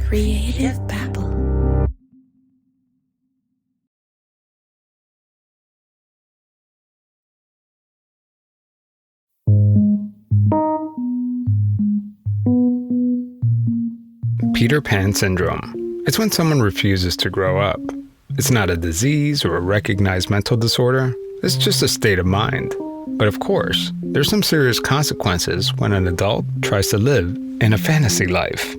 Creative Babble. Peter Pan syndrome. It's when someone refuses to grow up. It's not a disease or a recognized mental disorder. It's just a state of mind. But of course, there's some serious consequences when an adult tries to live in a fantasy life.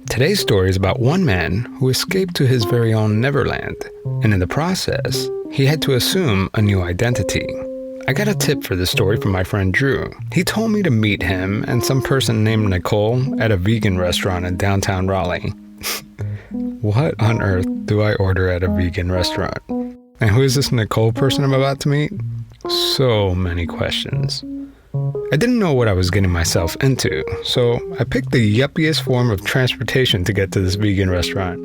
Today's story is about one man who escaped to his very own Neverland, and in the process, he had to assume a new identity. I got a tip for this story from my friend Drew. He told me to meet him and some person named Nicole at a vegan restaurant in downtown Raleigh. What on earth do I order at a vegan restaurant? And who is this Nicole person I'm about to meet? So many questions. I didn't know what I was getting myself into, so I picked the yuppiest form of transportation to get to this vegan restaurant.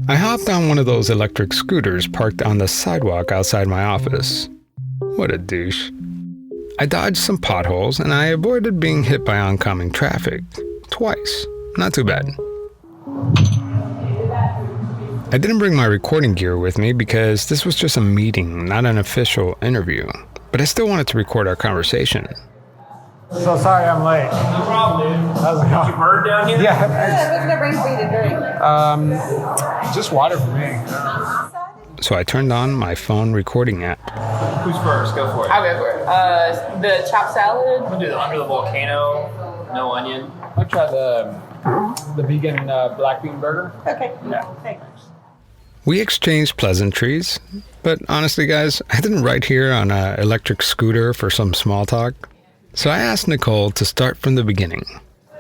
I hopped on one of those electric scooters parked on the sidewalk outside my office. What a douche. I dodged some potholes and I avoided being hit by oncoming traffic. Twice. Not too bad. I didn't bring my recording gear with me because this was just a meeting, not an official interview. But I still wanted to record our conversation. So sorry I'm late. No problem, dude. How's it going? You bird down here? Yeah. What's gonna bring for you to drink? Just water for me. So I turned on my phone recording app. Who's first? Go for it. I'll go for it. The chopped salad. I'm gonna do the under the volcano, no onion. I'll try the vegan black bean burger. Okay. Yeah. Thanks. We exchanged pleasantries, but honestly guys, I didn't ride here on an electric scooter for some small talk. So I asked Nicole to start from the beginning.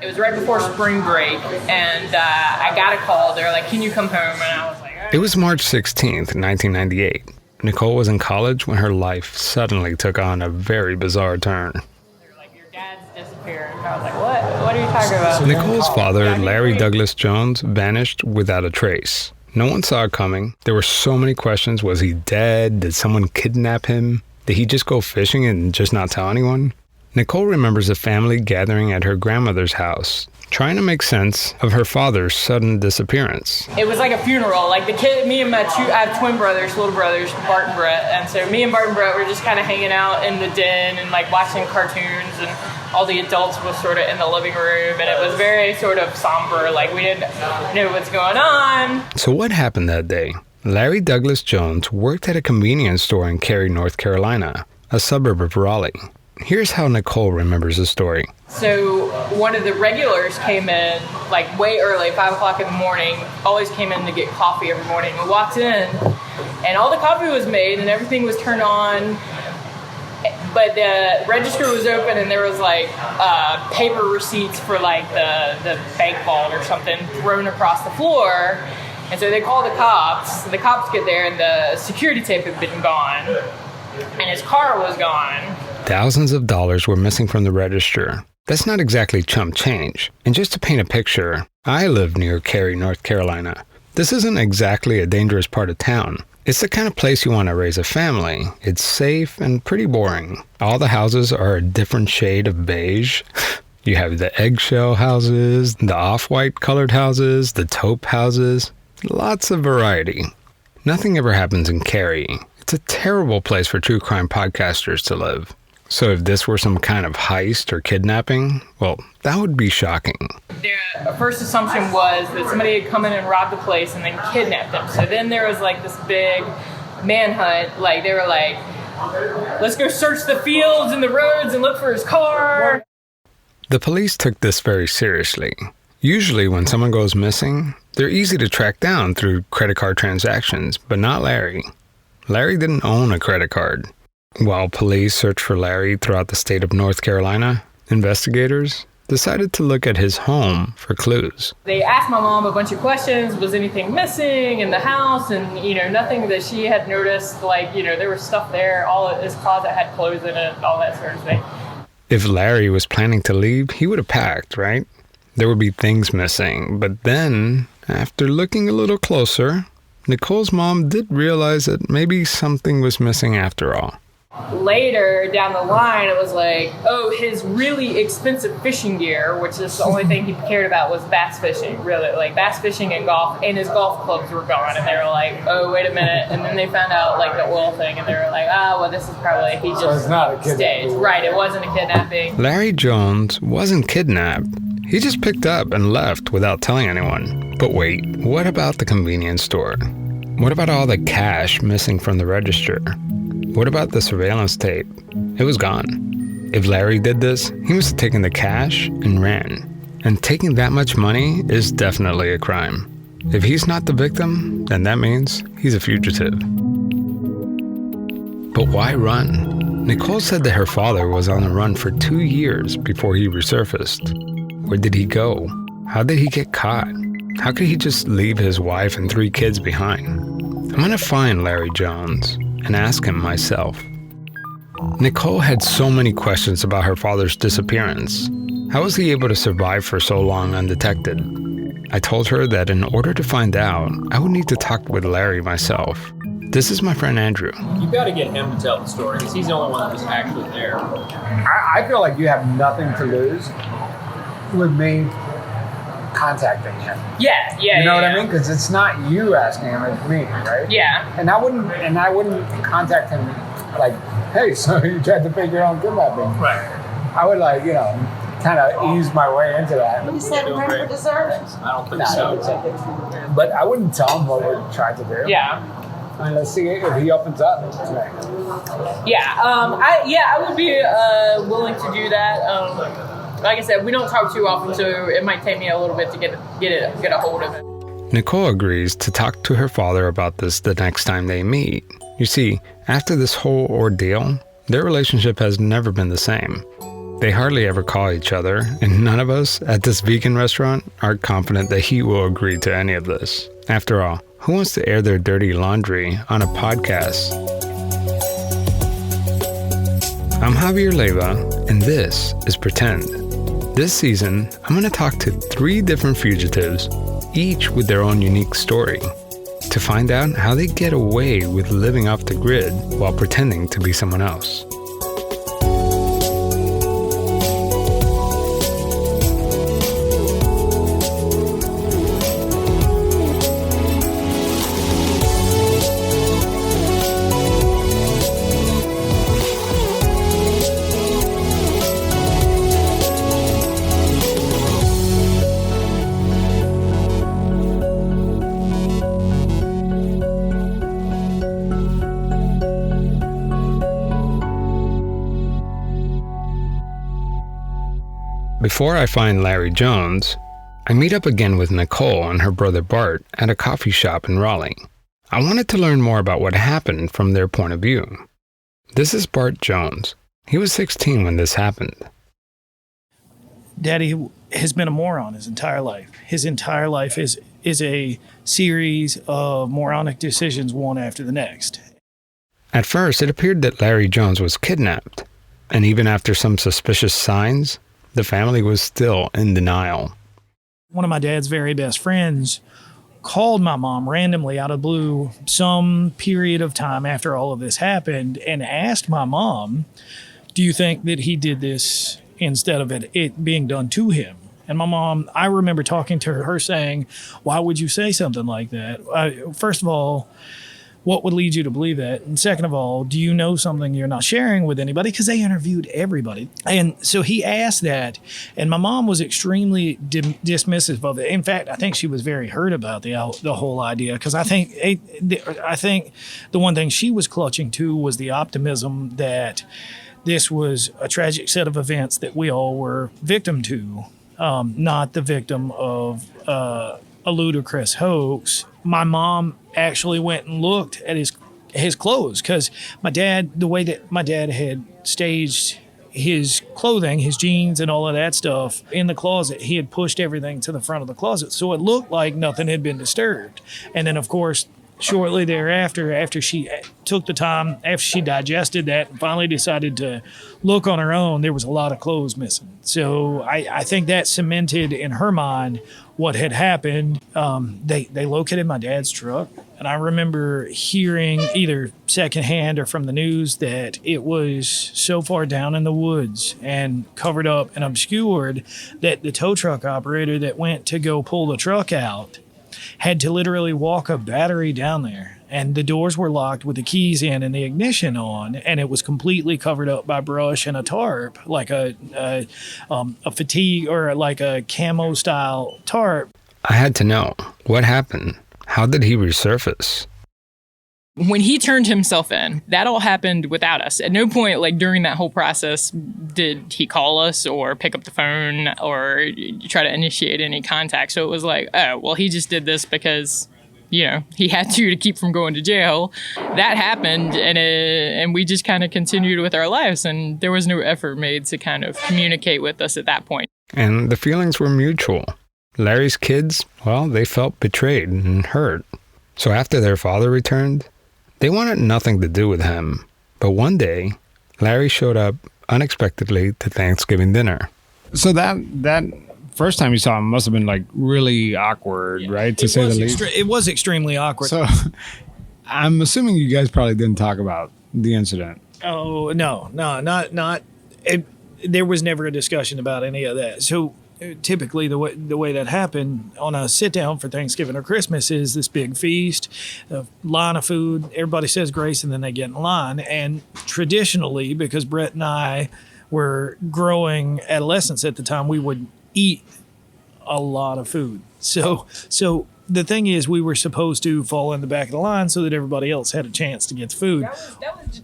It was right before spring break, and I got a call. They were like, "Can you come home?" And I was like, "All right." It was March 16th, 1998. Nicole was in college when her life suddenly took on a very bizarre turn. They were like, "Your dad's disappeared." And I was like, "What? What are you talking about?" Nicole's father, Larry Douglas Jones, vanished without a trace. No one saw it coming. There were so many questions. Was he dead? Did someone kidnap him? Did he just go fishing and just not tell anyone? Nicole remembers a family gathering at her grandmother's house, trying to make sense of her father's sudden disappearance. It was like a funeral. Like the kid, me and I have twin brothers, little brothers, Bart and Brett. And so me and Bart and Brett were just kind of hanging out in the den and like watching cartoons, and all the adults was sort of in the living room, and it was very sort of somber. Like we didn't know what's going on. So what happened that day? Larry Douglas Jones worked at a convenience store in Cary, North Carolina, a suburb of Raleigh. Here's how Nicole remembers the story. So one of the regulars came in like way early, 5 o'clock in the morning, always came in to get coffee every morning. We walked in and all the coffee was made and everything was turned on, but the register was open and there was like paper receipts for like the bank vault or something thrown across the floor. And so they called the cops. The cops get there and the security tape had been gone and his car was gone. Thousands of dollars were missing from the register. That's not exactly chump change. And just to paint a picture, I live near Cary, North Carolina. This isn't exactly a dangerous part of town. It's the kind of place you want to raise a family. It's safe and pretty boring. All the houses are a different shade of beige. You have the eggshell houses, the off-white colored houses, the taupe houses. Lots of variety. Nothing ever happens in Cary. It's a terrible place for true crime podcasters to live. So if this were some kind of heist or kidnapping, well, that would be shocking. Their first assumption was that somebody had come in and robbed the place and then kidnapped them. So then there was like this big manhunt. Like they were like, let's go search the fields and the roads and look for his car. The police took this very seriously. Usually when someone goes missing, they're easy to track down through credit card transactions, but not Larry. Larry didn't own a credit card. While police searched for Larry throughout the state of North Carolina, investigators decided to look at his home for clues. They asked my mom a bunch of questions. Was anything missing in the house? And, nothing that she had noticed. Like, there was stuff there. All his closet had clothes in it, all that sort of thing. If Larry was planning to leave, he would have packed, right? There would be things missing. But then, after looking a little closer, Nicole's mom did realize that maybe something was missing after all. Later down the line, it was like, oh, his really expensive fishing gear, which is the only thing he cared about, was bass fishing, really, like bass fishing and golf, and his golf clubs were gone, and they were like, oh, wait a minute, and then they found out like the oil thing, and they were like, well, this is probably, he just So it's not a kidnapping. staged. Right, it wasn't a kidnapping. Larry Jones wasn't kidnapped. He just picked up and left without telling anyone. But wait, what about the convenience store? What about all the cash missing from the register? What about the surveillance tape? It was gone. If Larry did this, he must have taken the cash and ran. And taking that much money is definitely a crime. If he's not the victim, then that means he's a fugitive. But why run? Nicole said that her father was on the run for 2 years before he resurfaced. Where did he go? How did he get caught? How could he just leave his wife and 3 kids behind? I'm gonna find Larry Jones and ask him myself. Nicole had so many questions about her father's disappearance. How was he able to survive for so long undetected? I told her that in order to find out, I would need to talk with Larry myself. This is my friend Andrew. You got to get him to tell the story because he's the only one that was actually there. I feel like you have nothing to lose with me contacting him. Yeah. You know what I mean? Because it's not you asking him, it's me, right? Yeah. And I wouldn't contact him like, hey, so you tried to fake your own kidnapping. Right. I would kind of ease my way into that. You said run for dessert. I don't think No, so. But I wouldn't tell him what we're trying to do. Yeah. I mean, let's see if he opens up. Yeah. I would be willing to do that. Like I said, we don't talk too often, so it might take me a little bit to get a hold of it. Nicole agrees to talk to her father about this the next time they meet. You see, after this whole ordeal, their relationship has never been the same. They hardly ever call each other, and none of us at this vegan restaurant are confident that he will agree to any of this. After all, who wants to air their dirty laundry on a podcast? I'm Javier Leiva, and this is Pretend. This season, I'm going to talk to 3 different fugitives, each with their own unique story, to find out how they get away with living off the grid while pretending to be someone else. Before I find Larry Jones, I meet up again with Nicole and her brother Bart at a coffee shop in Raleigh. I wanted to learn more about what happened from their point of view. This is Bart Jones. He was 16 when this happened. Daddy has been a moron his entire life. His entire life is a series of moronic decisions, one after the next. At first, it appeared that Larry Jones was kidnapped, and even after some suspicious signs, the family was still in denial. One of my dad's very best friends called my mom randomly out of the blue some period of time after all of this happened and asked my mom, do you think that he did this instead of it being done to him? And my mom, I remember talking to her saying, why would you say something like that? First of all, what would lead you to believe that? And second of all, do you know something you're not sharing with anybody? Because they interviewed everybody. And so he asked that, and my mom was extremely dismissive of it. In fact, I think she was very hurt about the whole idea, because I think the one thing she was clutching to was the optimism that this was a tragic set of events that we all were victim to, not the victim of a ludicrous hoax. My mom actually went and looked at his clothes, because the way that my dad had staged his clothing, his jeans and all of that stuff in the closet, he had pushed everything to the front of the closet. So it looked like nothing had been disturbed. And then, of course, shortly thereafter, after she took the time, after she digested that and finally decided to look on her own, there was a lot of clothes missing. So I think that cemented in her mind what had happened. They located my dad's truck, and I remember hearing either secondhand or from the news that it was so far down in the woods and covered up and obscured that the tow truck operator that went to go pull the truck out had to literally walk a battery down there, and the doors were locked with the keys in and the ignition on, and it was completely covered up by brush and a tarp, like a fatigue or like a camo style tarp. I had to know, what happened? How did he resurface? When he turned himself in, that all happened without us. At no point, like during that whole process, did he call us or pick up the phone or try to initiate any contact. So it was like, oh, well, he just did this because, he had to keep from going to jail. That happened, and we just kind of continued with our lives, and there was no effort made to kind of communicate with us at that point. And the feelings were mutual. Larry's kids, well, they felt betrayed and hurt. So after their father returned, they wanted nothing to do with him. But one day, Larry showed up unexpectedly to Thanksgiving dinner. So that first time you saw him must have been like really awkward, right? To say the least. It was extremely awkward. So I'm assuming you guys probably didn't talk about the incident. Oh, no, not. There was never a discussion about any of that. So typically the way that happened on a sit down for Thanksgiving or Christmas is this big feast, a line of food, everybody says grace and then they get in line. And traditionally, because Brett and I were growing adolescents at the time, we would eat a lot of food. So the thing is, we were supposed to fall in the back of the line so that everybody else had a chance to get the food.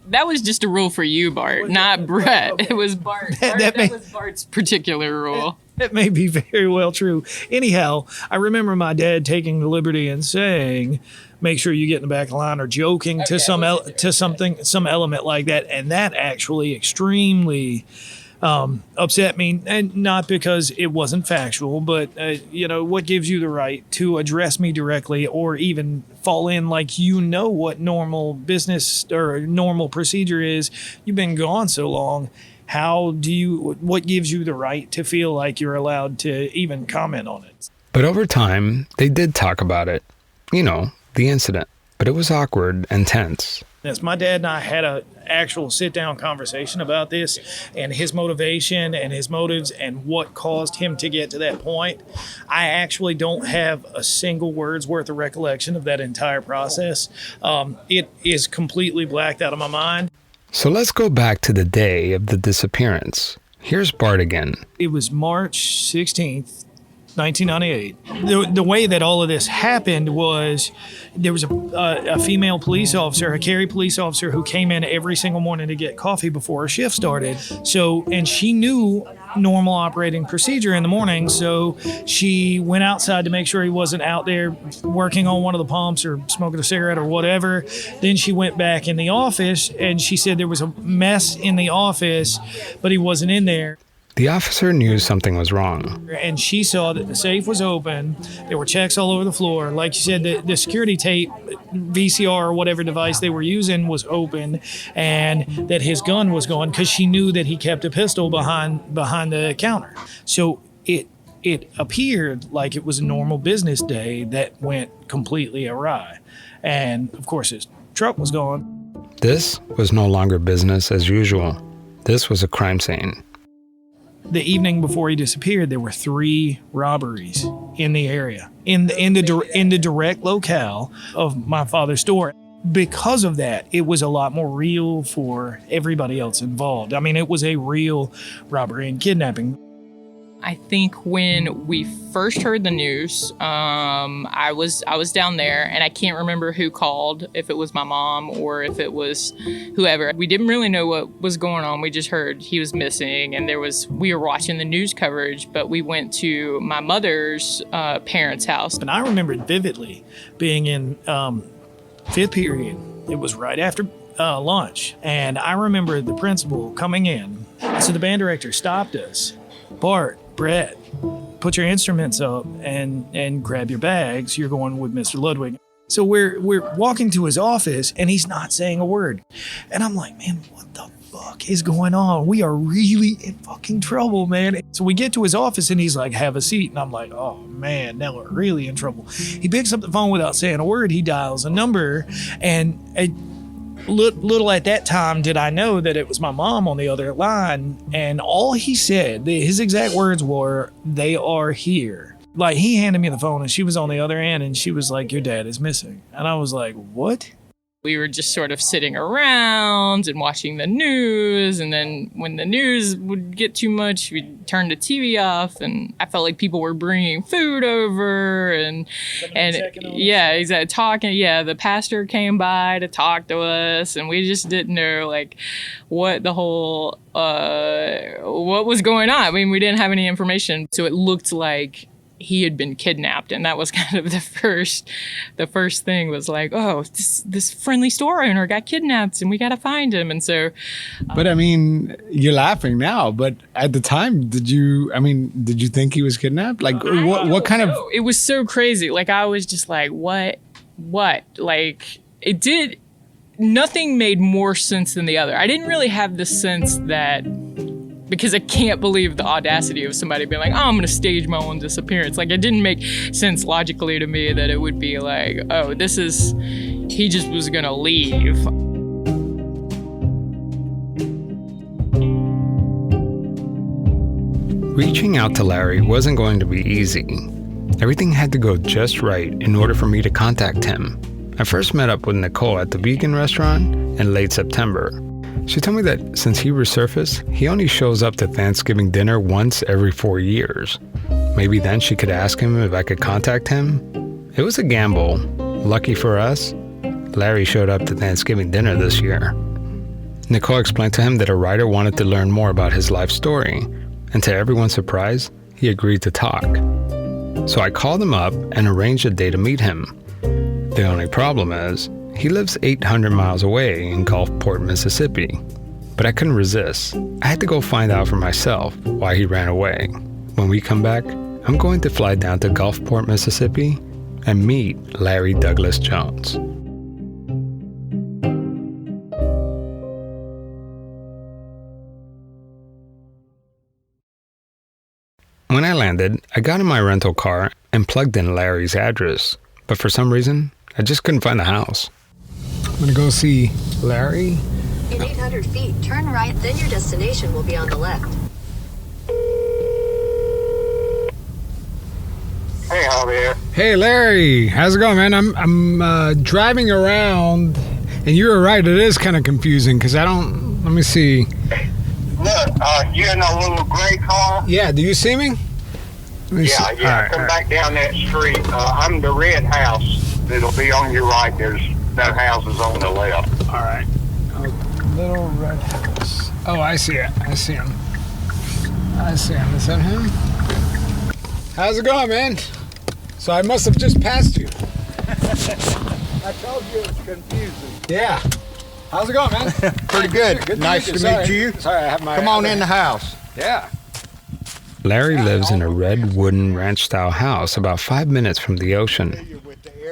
That was just a rule for you, Bart, not Brett. Okay. It was Bart. That was Bart's particular rule. That may be very well true. Anyhow, I remember my dad taking the liberty and saying, make sure you get in the back of the line, or joking to some element like that. And that actually extremely upset me, and not because it wasn't factual, but what gives you the right to address me directly or even fall in like what normal business or normal procedure is? You've been gone so long. What gives you the right to feel like you're allowed to even comment on it? But over time, they did talk about it. The incident. But it was awkward and tense. Yes, my dad and I had an actual sit-down conversation about this and his motivation and his motives and what caused him to get to that point. I actually don't have a single word's worth of recollection of that entire process. It is completely blacked out of my mind. So let's go back to the day of the disappearance. Here's Bart again. It was March 16th, 1998. The way that all of this happened was there was a female police officer, a Cary police officer, who came in every single morning to get coffee before her shift started. And she knew normal operating procedure in the morning, so she went outside to make sure he wasn't out there working on one of the pumps or smoking a cigarette or whatever. Then she went back in the office, and she said there was a mess in the office, but he wasn't in there. The officer knew something was wrong. And she saw that the safe was open. There were checks all over the floor. Like you said, the security tape, VCR or whatever device they were using was open, and that his gun was gone because she knew that he kept a pistol behind the counter. So it appeared like it was a normal business day that went completely awry. And, of course, his truck was gone. This was no longer business as usual. This was a crime scene. The evening before he disappeared, there were 3 robberies in the area, in the direct locale of my father's store. Because of that, it was a lot more real for everybody else involved. I mean, it was a real robbery and kidnapping. I think when we first heard the news, I was down there, and I can't remember who called, if it was my mom or if it was whoever. We didn't really know what was going on. We just heard he was missing, and we were watching the news coverage, but we went to my mother's parents' house. And I remember vividly being in 5th period. It was right after lunch, and I remember the principal coming in. So the band director stopped us. Bart, Brett, put your instruments up and grab your bags. You're going with Mr. Ludwig. So we're walking to his office and he's not saying a word. And I'm like, man, what the fuck is going on? We are really in fucking trouble, man. So we get to his office and he's like, have a seat. And I'm like, oh man, now we're really in trouble. He picks up the phone without saying a word. He dials a number, and little at that time did I know that it was my mom on the other line. And all he said, his exact words were, "They are here." Like, he handed me the phone and she was on the other end and she was like, "Your dad is missing." And I was like, what? We were just sort of sitting around and watching the news. And then when the news would get too much, we'd turn the TV off. And I felt like people were bringing food over and yeah, exactly. Talking. Yeah, the pastor came by to talk to us, and we just didn't know like what the whole what was going on. I mean, we didn't have any information, so it looked like he had been kidnapped, and that was kind of the first thing was like, oh, this friendly store owner got kidnapped and we got to find him. And so But I mean, you're laughing now, but at the time, did you think he was kidnapped? Like, what kind of... It was so crazy. Like, I was just like, what? Like, nothing made more sense than the other. I didn't really have the sense that, because I can't believe the audacity of somebody being like, oh, I'm going to stage my own disappearance. Like, it didn't make sense logically to me that it would be like, oh, he just was going to leave. Reaching out to Larry wasn't going to be easy. Everything had to go just right in order for me to contact him. I first met up with Nicole at the vegan restaurant in late September. She told me that since he resurfaced, he only shows up to Thanksgiving dinner once every 4 years. Maybe then she could ask him if I could contact him. It was a gamble. Lucky for us, Larry showed up to Thanksgiving dinner this year. Nicole explained to him that a writer wanted to learn more about his life story, and to everyone's surprise, he agreed to talk. So I called him up and arranged a day to meet him. The only problem is, he lives 800 miles away in Gulfport, Mississippi. But I couldn't resist. I had to go find out for myself why he ran away. When we come back, I'm going to fly down to Gulfport, Mississippi and meet Larry Douglas Jones. When I landed, I got in my rental car and plugged in Larry's address. But for some reason, I just couldn't find the house. I'm gonna go see Larry. In 800 feet, turn right, then your destination will be on the left. Hey, Javier. Hey, Larry. How's it going, man? I'm driving around, and you were right. It is kind of confusing because let me see. Look, you're in a little gray car. Yeah, do you see me? Let me see. Come back down that street. I'm the red house. It'll be on your right. There's no houses on the left. All right. A little red house. Oh, I see it. I see him. Is that him? How's it going, man? So I must have just passed you. I told you it was confusing. Yeah. How's it going, man? Pretty good. Good Nice to meet you. Sorry, I have my... Come on in the house. Yeah. Larry lives in a red wooden ranch-style house about 5 minutes from the ocean.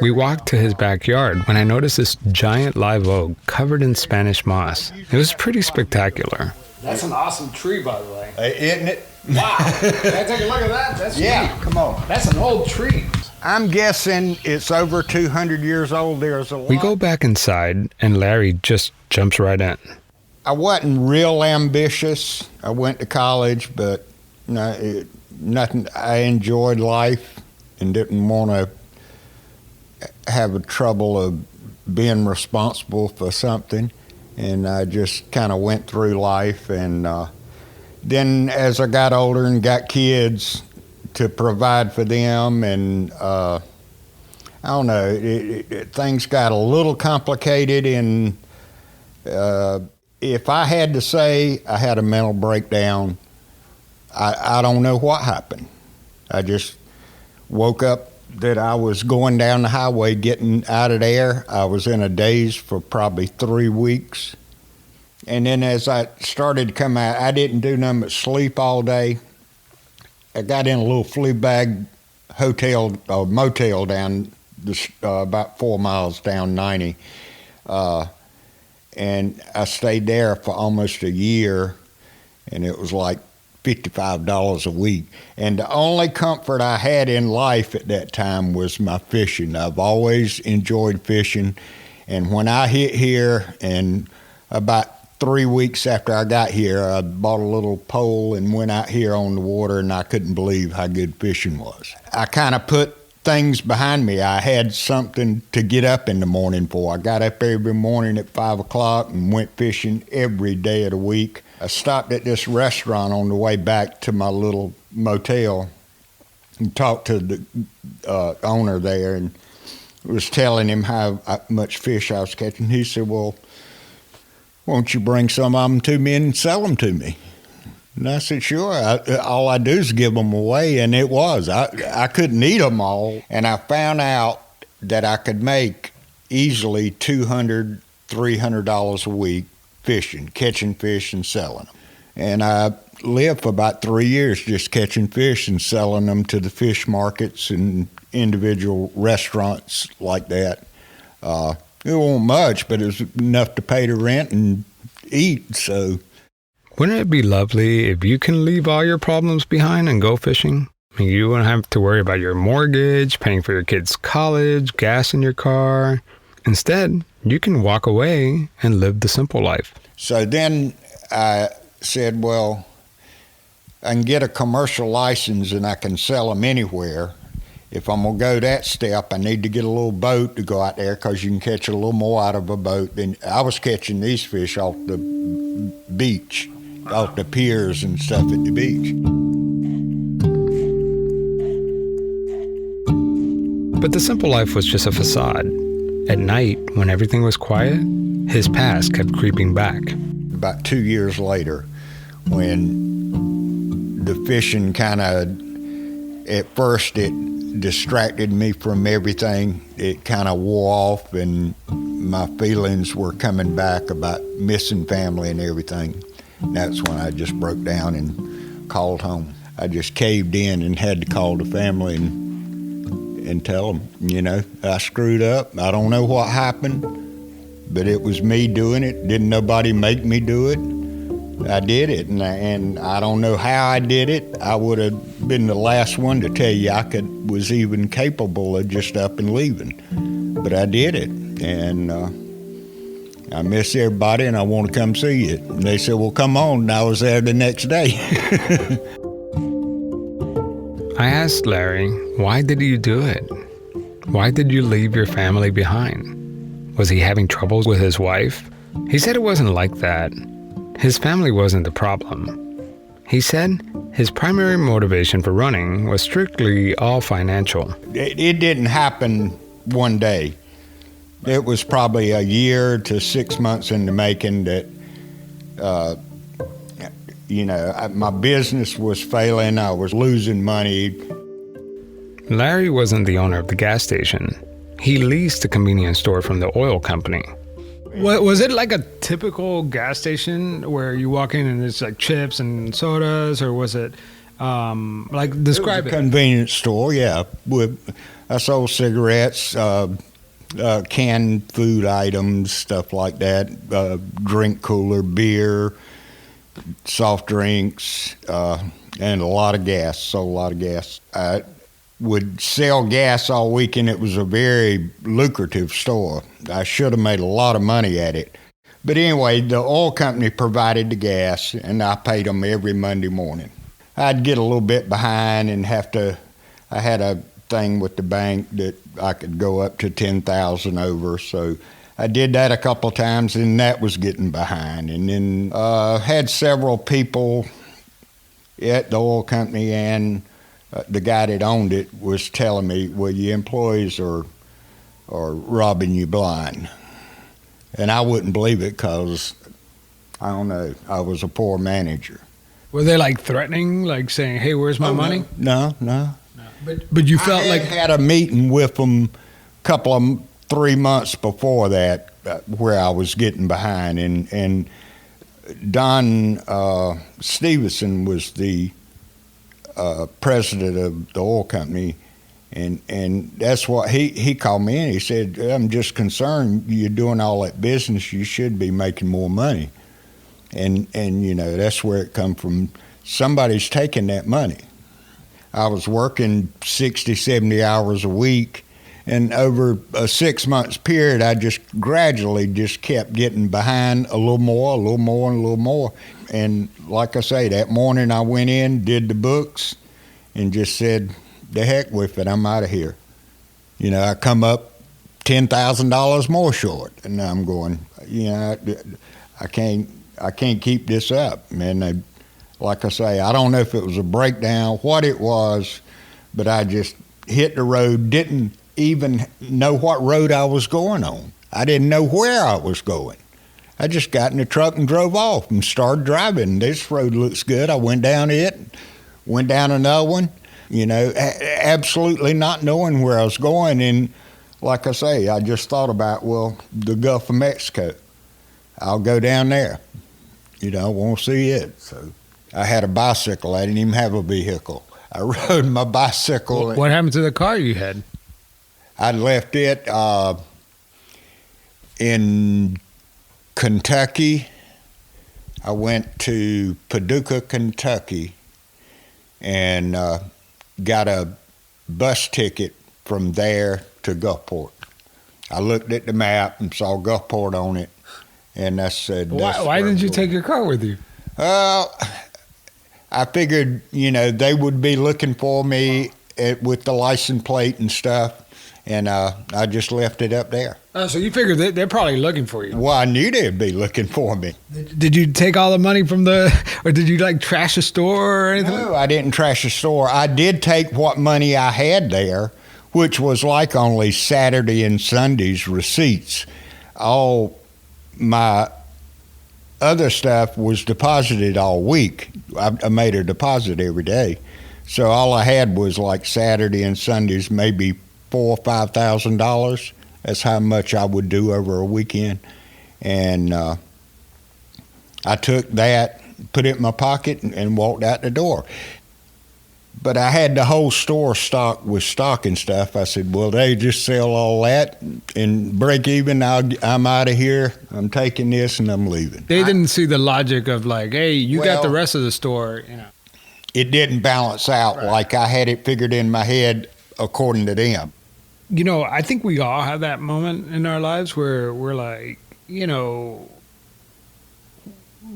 We walked to his backyard when I noticed this giant live oak covered in Spanish moss. It was pretty spectacular. That's an awesome tree, by the way. Isn't it? Wow. Can I take a look at that? That's Yeah, neat. come on. That's an old tree. I'm guessing it's over 200 years old. There's a lot. We go back inside, and Larry just jumps right in. I wasn't real ambitious. I went to college, but nothing. I enjoyed life and didn't want to have the trouble of being responsible for something. And I just kind of went through life. And then as I got older and got kids to provide for them, and I don't know, things got a little complicated. And if I had to say I had a mental breakdown, I don't know what happened. I just woke up that I was going down the highway getting out of there. I was in a daze for probably 3 weeks. And then as I started to come out, I didn't do nothing but sleep all day. I got in a little flea bag hotel or motel down about 4 miles down 90. And I stayed there for almost a year, and it was like $55 a week. And the only comfort I had in life at that time was my fishing. I've always enjoyed fishing. And when I hit here, and about 3 weeks after I got here, I bought a little pole and went out here on the water, and I couldn't believe how good fishing was. I kind of put things behind me. I had something to get up in the morning for. I got up every morning at 5 o'clock and went fishing every day of the week. I stopped at this restaurant on the way back to my little motel and talked to the owner there, and was telling him how much fish I was catching. He said, well, won't you bring some of them to me and sell them to me? And I said, sure. All I do is give them away, and it was. I couldn't eat them all, and I found out that I could make easily $200, $300 a week fishing, catching fish and selling them. And I lived for about 3 years just catching fish and selling them to the fish markets and individual restaurants like that. It wasn't much, but it was enough to pay the rent and eat, so. Wouldn't it be lovely if you can leave all your problems behind and go fishing? I mean, you wouldn't have to worry about your mortgage, paying for your kids' college, gas in your car. Instead, you can walk away and live the simple life. So then I said, well, I can get a commercial license and I can sell them anywhere. If I'm going to go that step, I need to get a little boat to go out there, because you can catch a little more out of a boat than I was catching these fish off the beach, off the piers and stuff at the beach. But the simple life was just a facade. At night, when everything was quiet, his past kept creeping back. About 2 years later, when the fishing kind of, at first it distracted me from everything. It kind of wore off, and my feelings were coming back about missing family and everything. And that's when I just broke down and called home. I just caved in and had to call the family and tell them, you know, I screwed up. I don't know what happened, but it was me doing it. Didn't nobody make me do it. I did it, and I don't know how I did it. I would have been the last one to tell you I was even capable of just up and leaving. But I did it, and I miss everybody, and I want to come see you. And they said, well, come on, and I was there the next day. I asked Larry, why did you do it? Why did you leave your family behind? Was he having troubles with his wife? He said it wasn't like that. His family wasn't the problem. He said his primary motivation for running was strictly all financial. It didn't happen one day. It was probably a year to 6 months in the making that, my business was failing. I was losing money. Larry wasn't the owner of the gas station. He leased a convenience store from the oil company. Was it like a typical gas station where you walk in and it's like chips and sodas, or was it like describe it? Convenience store, yeah. I sold cigarettes, canned food items, stuff like that, drink cooler, beer, soft drinks, and a lot of gas. Sold a lot of gas. I would sell gas all weekend. It was a very lucrative store. I should have made a lot of money at it. But anyway, the oil company provided the gas, and I paid them every Monday morning. I'd get a little bit behind and I had a thing with the bank that I could go up to $10,000 over, so I did that a couple times, and that was getting behind. And then had several people at the oil company, and the guy that owned it was telling me, well, your employees are robbing you blind. And I wouldn't believe it, because, I don't know, I was a poor manager. Were they like threatening, like saying, hey, where's my money? No. But you felt like... I had a meeting with them couple of 3 months before that, where I was getting behind. And Don Stevenson was the president of the oil company, And that's what he called me in. He said, I'm just concerned you're doing all that business. You should be making more money. And you know, that's where it come from. Somebody's taking that money. I was working 60, 70 hours a week. And over a 6 months period, I just gradually just kept getting behind a little more, and a little more. And like I say, that morning I went in, did the books, and just said, the heck with it, I'm out of here. You know, I come up $10,000 more short, and I'm going, you know, I can't keep this up, man. Like I say, I don't know if it was a breakdown, what it was, but I just hit the road, didn't even know what road I was going on. I didn't know where I was going. I just got in the truck and drove off and started driving. This road looks good. I went down it, went down another one, you know, absolutely not knowing where I was going. And like I say, I just thought about, well, the Gulf of Mexico. I'll go down there. You know, I want to see it. So I had a bicycle. I didn't even have a vehicle. I rode my bicycle. What happened to the car you had? I left it in Kentucky. I went to Paducah, Kentucky, and got a bus ticket from there to Gulfport. I looked at the map and saw Gulfport on it, and I said, why didn't you take your car with you? Well, I figured, you know, they would be looking for me with the license plate and stuff, and I just left it up there. Oh, so you figured they're probably looking for you. Well, I knew they'd be looking for me. Did you take all the money from or did you like trash a store or anything? No, I didn't trash a store. I did take what money I had there, which was like only Saturday and Sunday's receipts. All my other stuff was deposited all week. I made a deposit every day. So all I had was like Saturday and Sundays, maybe $4,000 or $5,000. That's how much I would do over a weekend. And I took that, put it in my pocket, and walked out the door. But I had the whole store stocked with stock and stuff. I said, well, they just sell all that and break even. I'm out of here. I'm taking this and I'm leaving. They didn't see the logic of like, hey, you got the rest of the store, you know. It didn't balance out like I had it figured in my head according to them. You know, I think we all have that moment in our lives where we're like, you know,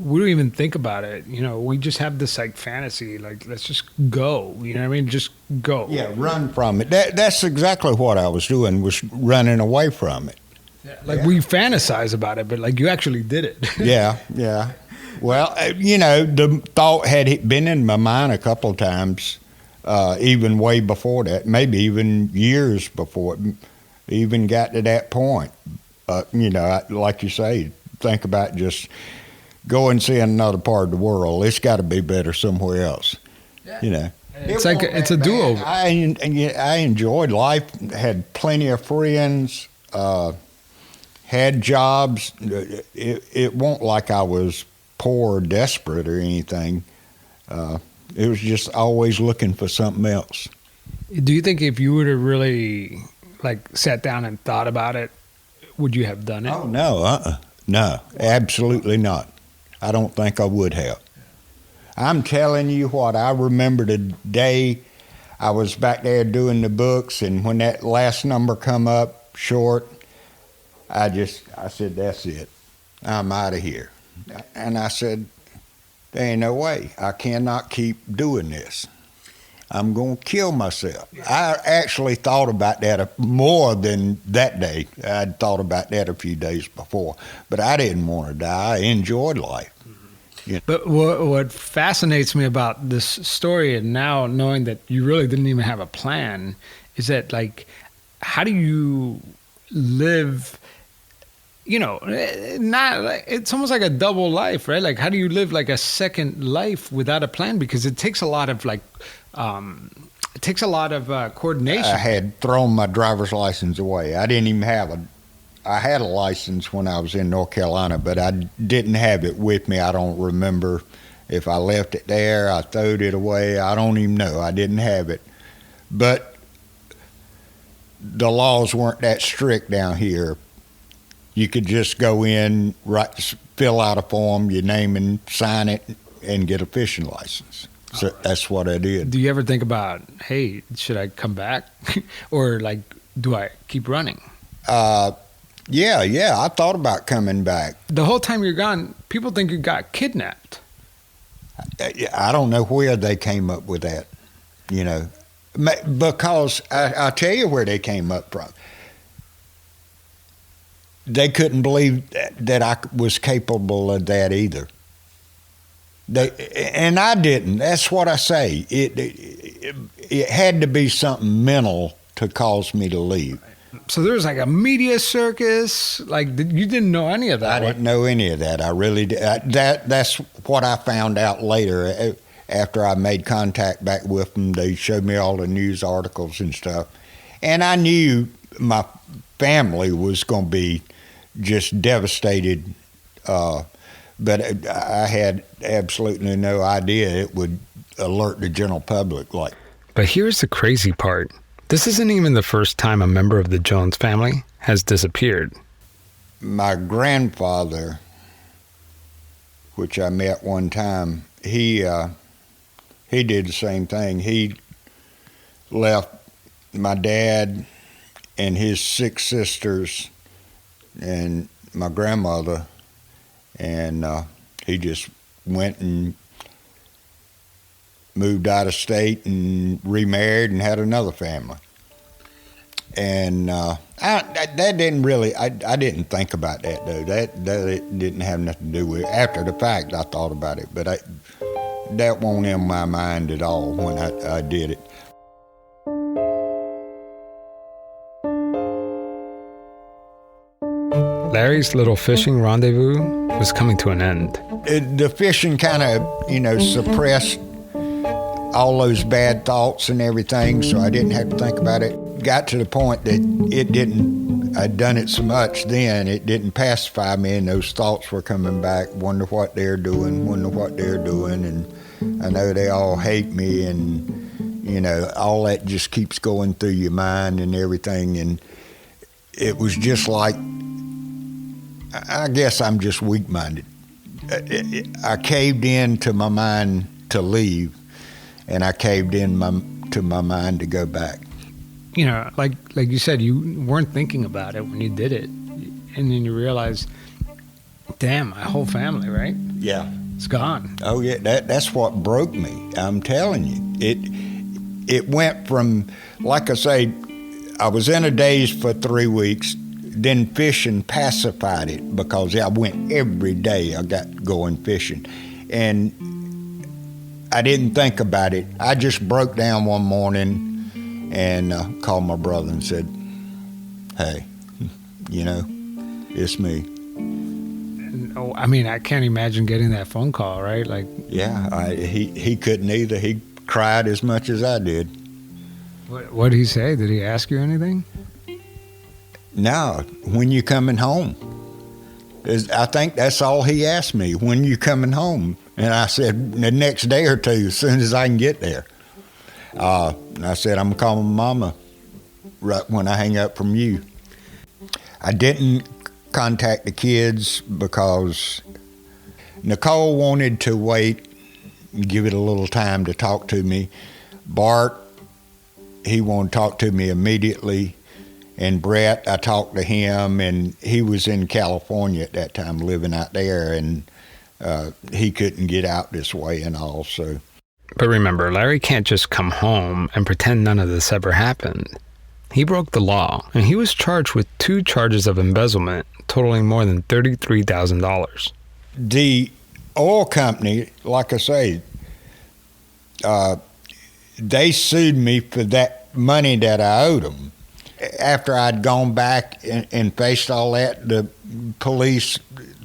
we don't even think about it. You know, we just have this like fantasy, like, let's just go. You know what I mean? Just go. Yeah, run from it. That's exactly what I was doing, was running away from it. Yeah, like we fantasize about it, but like you actually did it. Yeah. Well, you know, the thought had been in my mind a couple of times, even way before that, maybe even years before it even got to that point. You know, like you say, think about just go and see another part of the world. It's got to be better somewhere else. Yeah. You know, it's like it's a do-over. I enjoyed life. Had plenty of friends. Had jobs. It wasn't like I was poor or desperate or anything. It was just always looking for something else. Do you think if you would have really like sat down and thought about it, would you have done it? Oh no, no, absolutely not. I don't think I would have. I'm telling you what, I remember the day I was back there doing the books, and when that last number come up short, I said, that's it. I'm out of here. And I said, there ain't no way. I cannot keep doing this. I'm going to kill myself. I actually thought about that more than that day. I'd thought about that a few days before. But I didn't want to die. I enjoyed life. You know? But what fascinates me about this story, and now knowing that you really didn't even have a plan, is that, like, how do you live, you know, not like, it's almost like a double life, right? Like, how do you live like a second life without a plan? Because it takes a lot of coordination. I had thrown my driver's license away. I didn't even have I had a license when I was in North Carolina, but I didn't have it with me. I don't remember if I left it there, I throwed it away. I don't even know. I didn't have it. But the laws weren't that strict down here. You could just go in, fill out a form, your name, and sign it, and get a fishing license. So that's what I did. Do you ever think about, hey, should I come back? Or, like, do I keep running? Yeah, I thought about coming back. The whole time you're gone, people think you got kidnapped. I don't know where they came up with that, you know, because I'll tell you where they came up from. They couldn't believe that I was capable of that either. And I didn't. That's what I say. It had to be something mental to cause me to leave. So there was like a media circus. Like, you didn't know any of that. I didn't know any of that. I really did. That's what I found out later. After I made contact back with them, they showed me all the news articles and stuff. And I knew my family was going to be just devastated. But I had absolutely no idea it would alert the general public. But here's the crazy part. This isn't even the first time a member of the Jones family has disappeared. My grandfather, which I met one time, he did the same thing. He left my dad and his 6 sisters and my grandmother, and he just went and moved out of state and remarried and had another family. And that didn't really, I didn't think about that, though. That didn't have nothing to do with it. After the fact, I thought about it, but that wasn't in my mind at all when I did it. Larry's little fishing rendezvous was coming to an end. The fishing kind of, suppressed all those bad thoughts and everything, so I didn't have to think about it. Got to the point that I'd done it so much then, it didn't pacify me, and those thoughts were coming back, wonder what they're doing, and I know they all hate me, and, all that just keeps going through your mind and everything, and it was just like, I guess I'm just weak-minded. I caved in to my mind to leave, and I caved in to my mind to go back. Like you said, you weren't thinking about it when you did it, and then you realize, damn, my whole family, right? Yeah, it's gone. Oh yeah, that's what broke me. I'm telling you, it went from, like I say, I was in a daze for 3 weeks. Then fishing pacified it because I went every day. I got going fishing, and I didn't think about it. I just broke down one morning and called my brother and said, "Hey, it's me." Oh, I mean, I can't imagine getting that phone call, right? Like, yeah, he couldn't either. He cried as much as I did. What did he say? Did he ask you anything? No, when you coming home? I think that's all he asked me, when you coming home? And I said, the next day or two, as soon as I can get there. And I said, I'm going to call my mama right when I hang up from you. I didn't contact the kids because Nicole wanted to wait and give it a little time to talk to me. Bart, he wanted to talk to me immediately. And Brett, I talked to him, and he was in California at that time, living out there, and he couldn't get out this way and all, so. But remember, Larry can't just come home and pretend none of this ever happened. He broke the law, and he was charged with 2 charges of embezzlement, totaling more than $33,000. The oil company, like I say, they sued me for that money that I owed them. After I'd gone back and faced all that, the police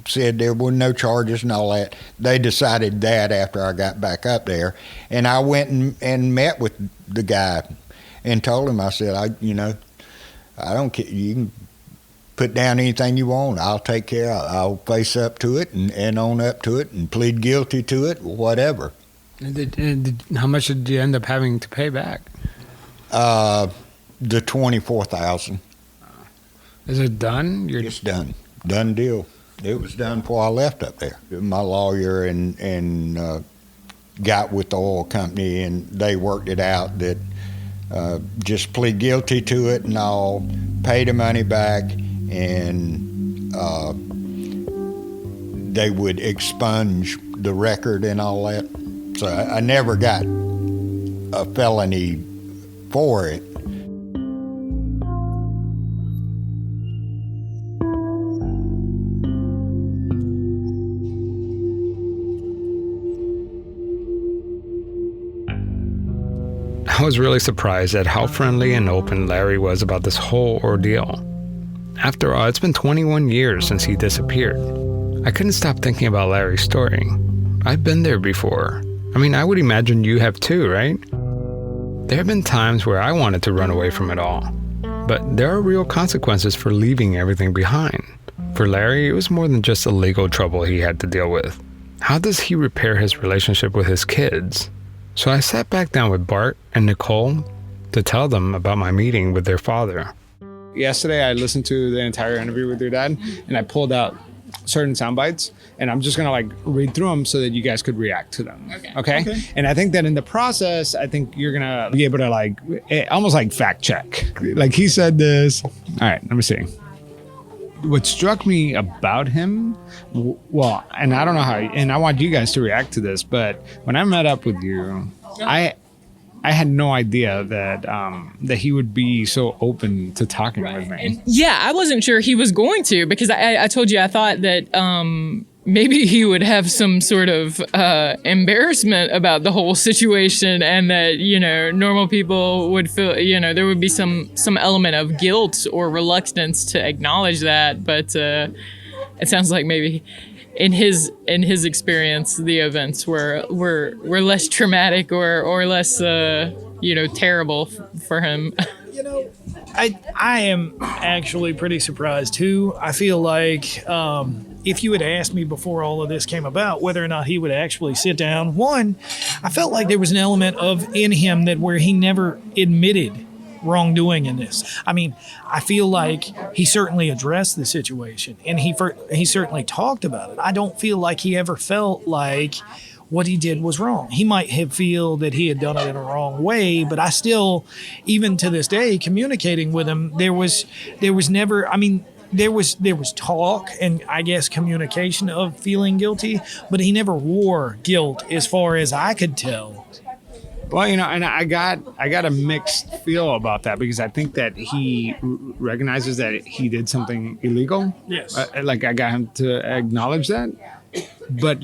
said there were no charges and all that. They decided that after I got back up there. And I went and met with the guy and told him, I said, I don't care. You can put down anything you want. I'll take care of it. I'll face up to it and own up to it and plead guilty to it, whatever. And how much did you end up having to pay back? The 24,000. Is it done? It's done. Done deal. It was done before I left up there. My lawyer and got with the oil company, and they worked it out that just plead guilty to it and I'll pay the money back, and they would expunge the record and all that. So I never got a felony for it. I was really surprised at how friendly and open Larry was about this whole ordeal. After all, it's been 21 years since he disappeared. I couldn't stop thinking about Larry's story. I've been there before. I mean, I would imagine you have too, right? There have been times where I wanted to run away from it all. But there are real consequences for leaving everything behind. For Larry, it was more than just the legal trouble he had to deal with. How does he repair his relationship with his kids? So I sat back down with Bart and Nicole to tell them about my meeting with their father. Yesterday, I listened to the entire interview with your dad, and I pulled out certain sound bites, and I'm just gonna read through them so that you guys could react to them. Okay? And I think that in the process, I think you're gonna be able to almost fact check. Like, he said this. All right, let me see. What struck me about him, well, and I don't know how, and I want you guys to react to this, but when I met up with you, I had no idea that that he would be so open to talking with me. Yeah, I wasn't sure he was going to, because I told you I thought that maybe he would have some sort of embarrassment about the whole situation, and that, normal people would feel, there would be some element of guilt or reluctance to acknowledge that. But it sounds like maybe in his experience, the events were less traumatic or less terrible for him. I am actually pretty surprised too. I feel like if you had asked me before all of this came about whether or not he would actually sit down, one, I felt like there was an element in him that where he never admitted wrongdoing in this. I mean, I feel like he certainly addressed the situation, and he certainly talked about it. I don't feel like he ever felt like what he did was wrong. He might have feel that he had done it in a wrong way, but I still, even to this day, communicating with him, there was never, I mean, there was talk and I guess communication of feeling guilty, but he never wore guilt as far as I could tell. Well, and I got a mixed feel about that, because I think that he recognizes that he did something illegal. Yes. I got him to acknowledge that, but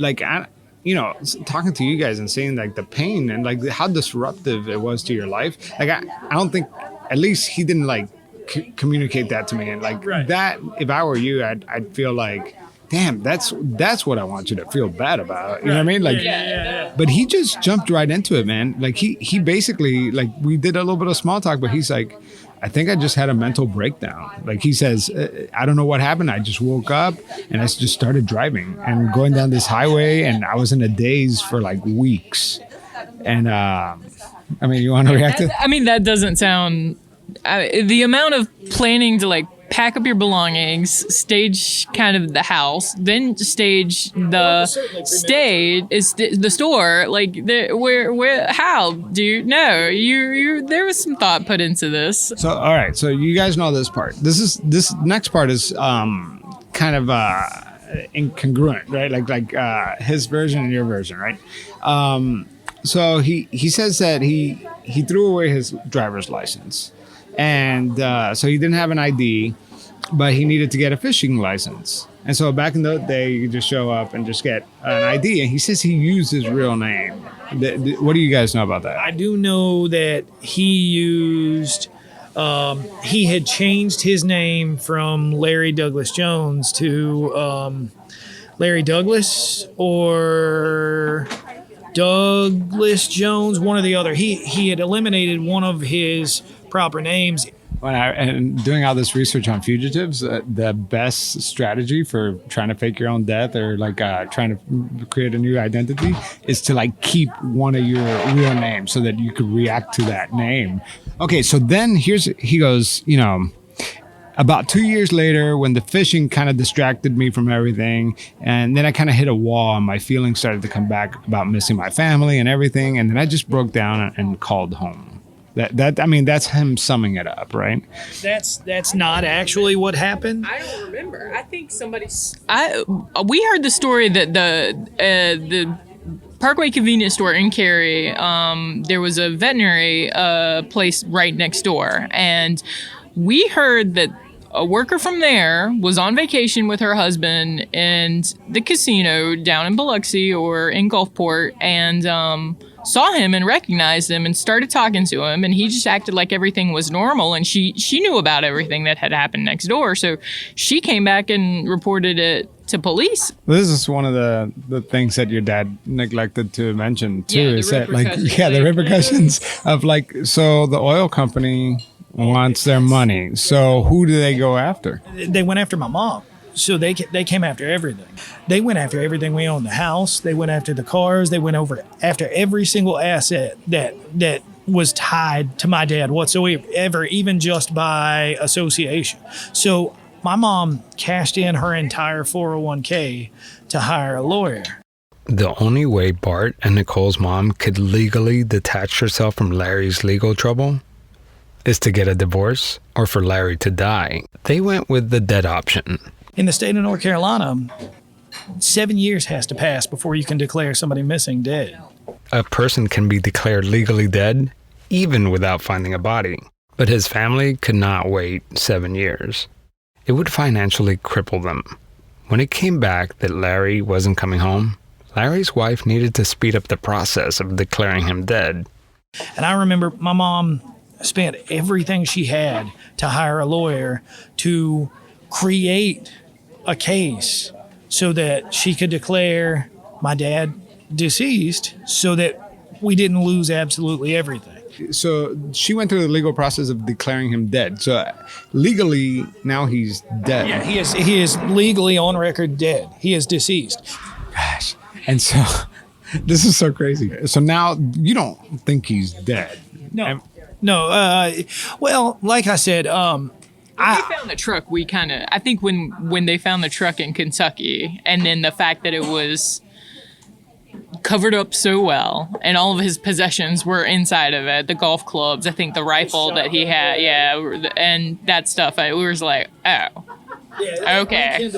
talking to you guys and seeing the pain and how disruptive it was to your life. I don't think, at least he didn't communicate that to me. And right. That, if I were you, I'd feel like, damn, that's what I want you to feel bad about. You know what I mean? Yeah. But he just jumped right into it, man. He basically, we did a little bit of small talk, but he's like, I think I just had a mental breakdown. He says, I don't know what happened. I just woke up and I just started driving and going down this highway, and I was in a daze for weeks. And you want to react to that? I mean, that doesn't sound, the amount of planning to pack up your belongings, stage kind of the house, then stage the store. Where how do you know? You there was some thought put into this. So all right, so you guys know this part. This next part is kind of incongruent, right? His version and your version, right? So he says that he threw away his driver's license. And so he didn't have an ID, but he needed to get a fishing license. And so back in the day, you could just show up and just get an ID. And he says he used his real name. What do you guys know about that? I do know that he had changed his name from Larry Douglas Jones to Larry Douglas or Douglas Jones, one or the other. He had eliminated one of his proper names. And doing all this research on fugitives, the best strategy for trying to fake your own death or like trying to create a new identity is to like keep one of your real names so that you could react to that name. Okay, so then he goes, you know, about 2 years later, when the fishing kind of distracted me from everything, and then I kind of hit a wall and my feelings started to come back about missing my family and everything, and then I just broke down and called home. I mean, that's him summing it up, right? That's not actually what happened. I don't remember. I think we heard the story that the Parkway convenience store in Cary, there was a veterinary place right next door, and we heard that a worker from there was on vacation with her husband in the casino down in Biloxi or in Gulfport, and saw him and recognized him and started talking to him, and he just acted like everything was normal, and she knew about everything that had happened next door, so she came back and reported it to police. This is one of the things that your dad neglected to mention too, is that like the repercussions of like, so the oil company wants their money, so who do they go after? They went after my mom. So they came after everything. They went after everything we owned, the house. They went after the cars. They went after every single asset that was tied to my dad whatsoever, even just by association. So my mom cashed in her entire 401k to hire a lawyer. The only way Bart and Nicole's mom could legally detach herself from Larry's legal trouble is to get a divorce or for Larry to die. They went with the dead option. In the state of North Carolina, 7 years has to pass before you can declare somebody missing dead. A person can be declared legally dead even without finding a body. But his family could not wait 7 years. It would financially cripple them. When it came back that Larry wasn't coming home, Larry's wife needed to speed up the process of declaring him dead. And I remember my mom spent everything she had to hire a lawyer to create a case so that she could declare my dad deceased so that we didn't lose absolutely everything. So she went through the legal process of declaring him dead. So legally, now he's dead. Yeah, he is legally on record dead. He is deceased. Gosh. And so this is so crazy. So now you don't think he's dead. No. Well, like I said, When they found the truck, I think when they found the truck in Kentucky, and then the fact that it was covered up so well, and all of his possessions were inside of it, the golf clubs, I think the rifle that he had, and that stuff, we was like, oh, okay.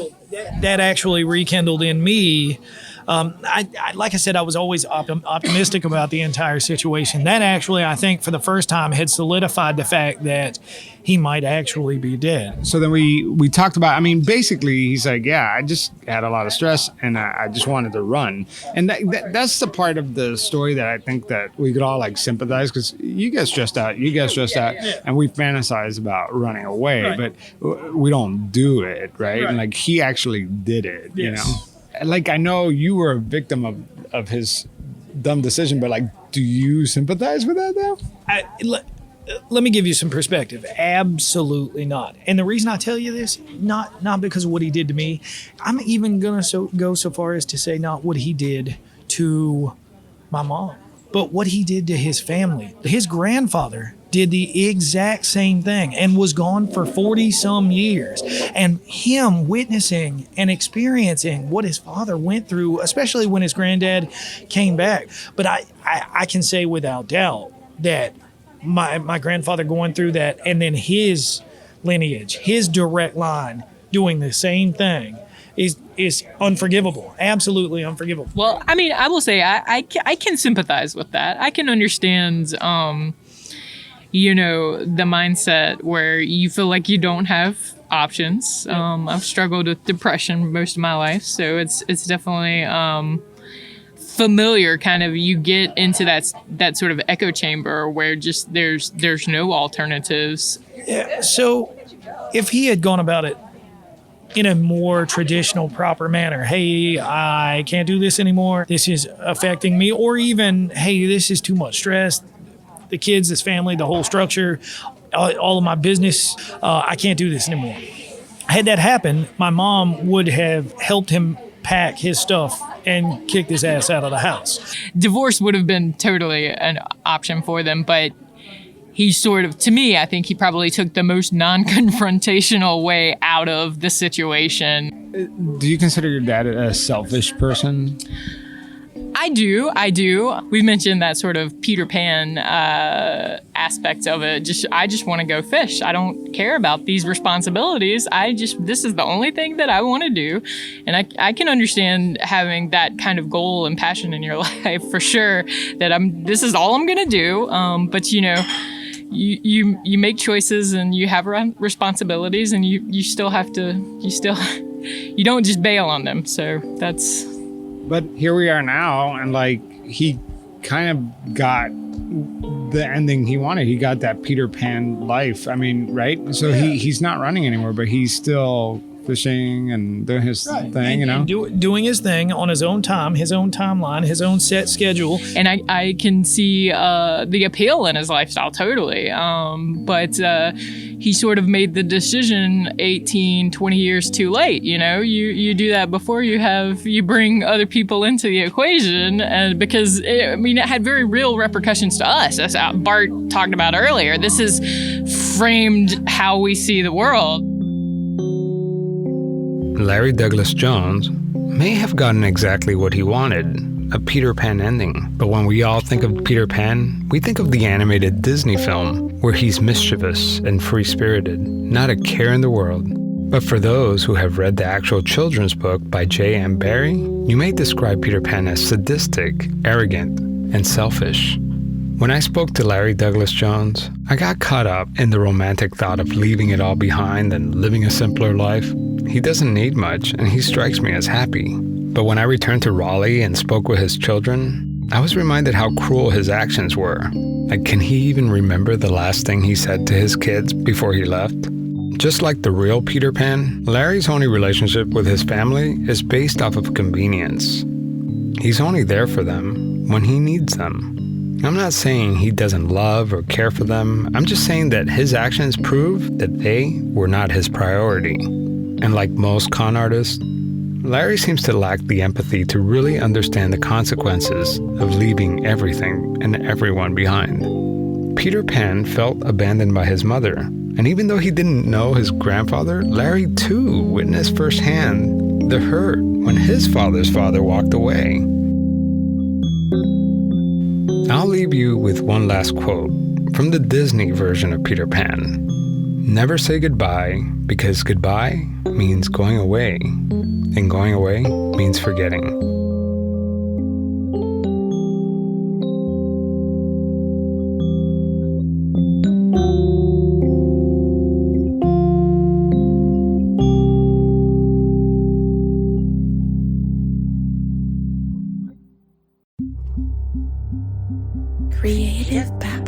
That actually rekindled in me. Like I said, I was always optimistic about the entire situation. That actually, I think, for the first time, had solidified the fact that he might actually be dead. So then we talked about, I mean, basically, he's like, yeah, I just had a lot of stress and I just wanted to run. And that's the part of the story that I think that we could all like sympathize, because you get stressed out, and we fantasize about running away, right. But we don't do it, right? And like he actually did it, yes. You know? Like, I know you were a victim of his dumb decision, but like, do you sympathize with that though? Let me give you some perspective. Absolutely not. And the reason I tell you this, not because of what he did to me. I'm even going to go so far as to say not what he did to my mom, but what he did to his family. His grandfather did the exact same thing and was gone for 40 some years. And him witnessing and experiencing what his father went through, especially when his granddad came back. But I can say without doubt that my grandfather going through that, and then his lineage, his direct line doing the same thing is unforgivable. Absolutely unforgivable. Well, I mean, I will say I can sympathize with that. I can understand, the mindset where you feel like you don't have options. I've struggled with depression most of my life, so it's definitely familiar. Kind of, you get into that sort of echo chamber where just there's no alternatives. Yeah, so if he had gone about it in a more traditional, proper manner, hey, I can't do this anymore, this is affecting me, or even, hey, this is too much stress, the kids, this family, the whole structure, all of my business. I can't do this anymore. Had that happen, my mom would have helped him pack his stuff and kicked his ass out of the house. Divorce would have been totally an option for them, but he sort of, to me, I think he probably took the most non-confrontational way out of the situation. Do you consider your dad a selfish person? I do. We've mentioned that sort of Peter Pan aspect of it. I just want to go fish. I don't care about these responsibilities. This is the only thing that I want to do. And I can understand having that kind of goal and passion in your life for sure, that this is all I'm going to do. But you know, you make choices and you have responsibilities, and you still have to, you don't just bail on them. So that's... But here we are now, and like he kind of got the ending he wanted. He got that Peter Pan life. I mean, right? So he's not running anymore, but he's still fishing and doing his thing, you know? Doing his thing on his own time, his own timeline, his own set schedule. And I can see the appeal in his lifestyle totally. But he sort of made the decision 18, 20 years too late. You know, you do that before you bring other people into the equation, and because it had very real repercussions to us, as Bart talked about earlier. This has framed how we see the world. Larry Douglas Jones may have gotten exactly what he wanted, a Peter Pan ending. But when we all think of Peter Pan, we think of the animated Disney film, where he's mischievous and free-spirited, not a care in the world. But for those who have read the actual children's book by J.M. Barrie, you may describe Peter Pan as sadistic, arrogant, and selfish. When I spoke to Larry Douglas Jones, I got caught up in the romantic thought of leaving it all behind and living a simpler life. He doesn't need much, and he strikes me as happy. But when I returned to Raleigh and spoke with his children, I was reminded how cruel his actions were. Like, can he even remember the last thing he said to his kids before he left? Just like the real Peter Pan, Larry's only relationship with his family is based off of convenience. He's only there for them when he needs them. I'm not saying he doesn't love or care for them. I'm just saying that his actions prove that they were not his priority. And like most con artists, Larry seems to lack the empathy to really understand the consequences of leaving everything and everyone behind. Peter Pan felt abandoned by his mother, and even though he didn't know his grandfather, Larry too witnessed firsthand the hurt when his father's father walked away. I'll leave you with one last quote from the Disney version of Peter Pan. Never say goodbye, because goodbye means going away, and going away means forgetting. Creative Back.